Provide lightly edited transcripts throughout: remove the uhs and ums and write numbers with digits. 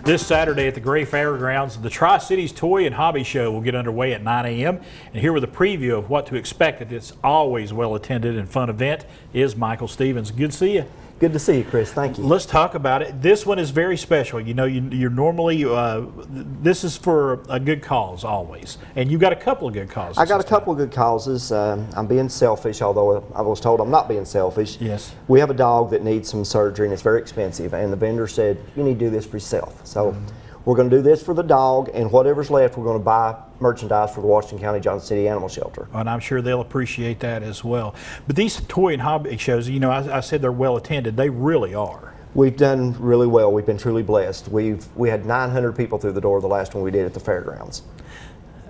This Saturday at the Gray Fairgrounds, the Tri-Cities Toy and Hobby Show will get underway at 9 a.m. And here with a preview of what to expect at this always well-attended and fun event is Michael Stevens. Good to see you. Good to see you, Chris. Thank you. Let's talk about it. This one is very special. You know, you're normally, this is for a good cause always. And you've got a couple of good causes. I got a couple of good causes. I'm being selfish, although I was told I'm not being selfish. Yes. We have a dog that needs some surgery and it's very expensive. And the vendor said, you need to do this for yourself. So we're going to do this for the dog, and whatever's left, we're going to buy merchandise for the Washington County Johnson City Animal Shelter. And I'm sure they'll appreciate that as well. But these toy and hobby shows, you know, I said they're well attended. They really are. We've done really well. We've been truly blessed. We had 900 people through the door the last one we did at the fairgrounds.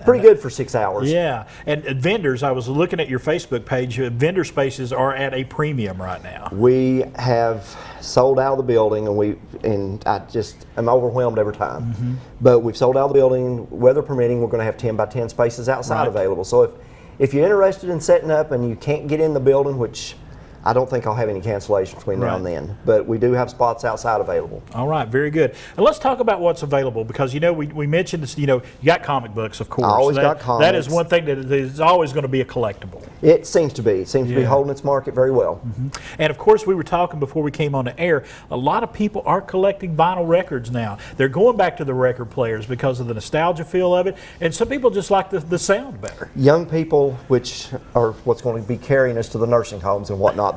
Pretty good for 6 hours. Yeah, and vendors, I was looking at your Facebook page, vendor spaces are at a premium right now. We have sold out of the building, and I just am overwhelmed every time. But we've sold out of the building, weather permitting. We're going to have 10 by 10 spaces outside available. So if you're interested in setting up and you can't get in the building, which I don't think I'll have any cancellation between now and then, but we do have spots outside available. All right, very good. And let's talk about what's available, because, you know, we mentioned this, you know, you got comic books, of course. I always got comics. That is one thing that is always going to be a collectible. It seems to be. It seems to be holding its market very well. And of course, we were talking before we came on the air, a lot of people are collecting vinyl records now. They're going back to the record players because of the nostalgia feel of it, and some people just like the sound better. Young people, which are what's going to be carrying us to the nursing homes and whatnot,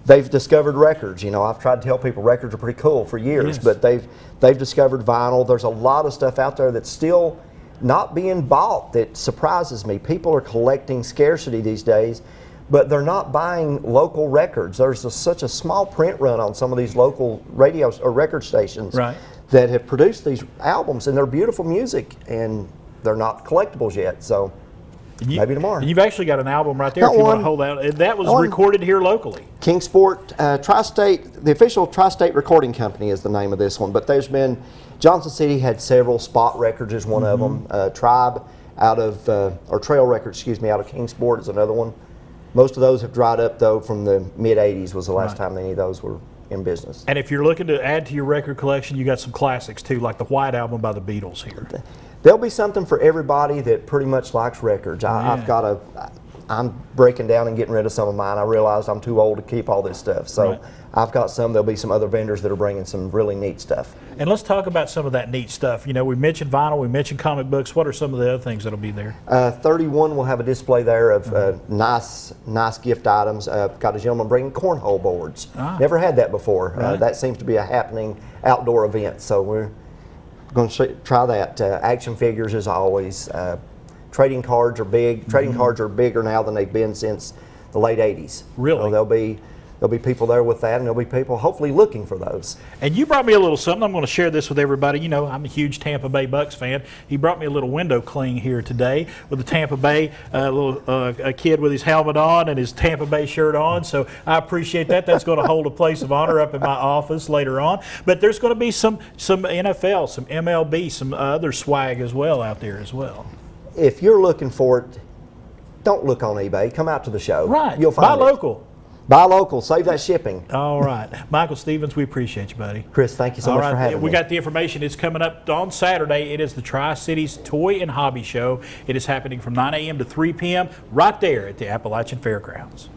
they've discovered records. You know, I've tried to tell people records are pretty cool for years, but they've discovered vinyl. There's a lot of stuff out there that's still not being bought that surprises me. People are collecting scarcity these days, but they're not buying local records. There's such a small print run on some of these local radio or record stations that have produced these albums, and they're beautiful music, and they're not collectibles yet. So maybe tomorrow. You've actually got an album right there if you want to hold out. That was recorded here locally. Kingsport, Tri-State, the official Tri-State Recording Company is the name of this one, but there's been, Johnson City had several spot records is one of them. Tribe out of, or Trail Records, excuse me, out of Kingsport is another one. Most of those have dried up though from the mid-'80s was the last time any of those were in business. And if you're looking to add to your record collection, you got some classics too, like the White Album by the Beatles here. There'll be something for everybody that pretty much likes records. I'm breaking down and getting rid of some of mine. I realized I'm too old to keep all this stuff. So I've got some. There'll be some other vendors that are bringing some really neat stuff. And let's talk about some of that neat stuff. You know, we mentioned vinyl, we mentioned comic books. What are some of the other things that'll be there? 31 will have a display there of nice gift items. Got a gentleman bringing cornhole boards. Never had that before. That seems to be a happening outdoor event. So we're going to try that. Action figures as always. Trading cards are big. Trading cards are bigger now than they've been since the late '80s. Really? So there'll be people there with that, and there'll be people hopefully looking for those. And you brought me a little something. I'm going to share this with everybody. You know, I'm a huge Tampa Bay Bucks fan. He brought me a little window cling here today with the Tampa Bay, a kid with his helmet on and his Tampa Bay shirt on. So I appreciate that. That's going to hold a place of honor up in my office later on. But there's going to be some NFL, some MLB, some other swag as well out there as well. If you're looking for it, don't look on eBay. Come out to the show. Right. You'll find it. Buy local. Buy local. Save that shipping. All right. Michael Stevens, we appreciate you, buddy. Chris, thank you so much for having me. We got the information. It's coming up on Saturday. It is the Tri-Cities Toy and Hobby Show. It is happening from 9 a.m. to 3 p.m. right there at the Appalachian Fairgrounds.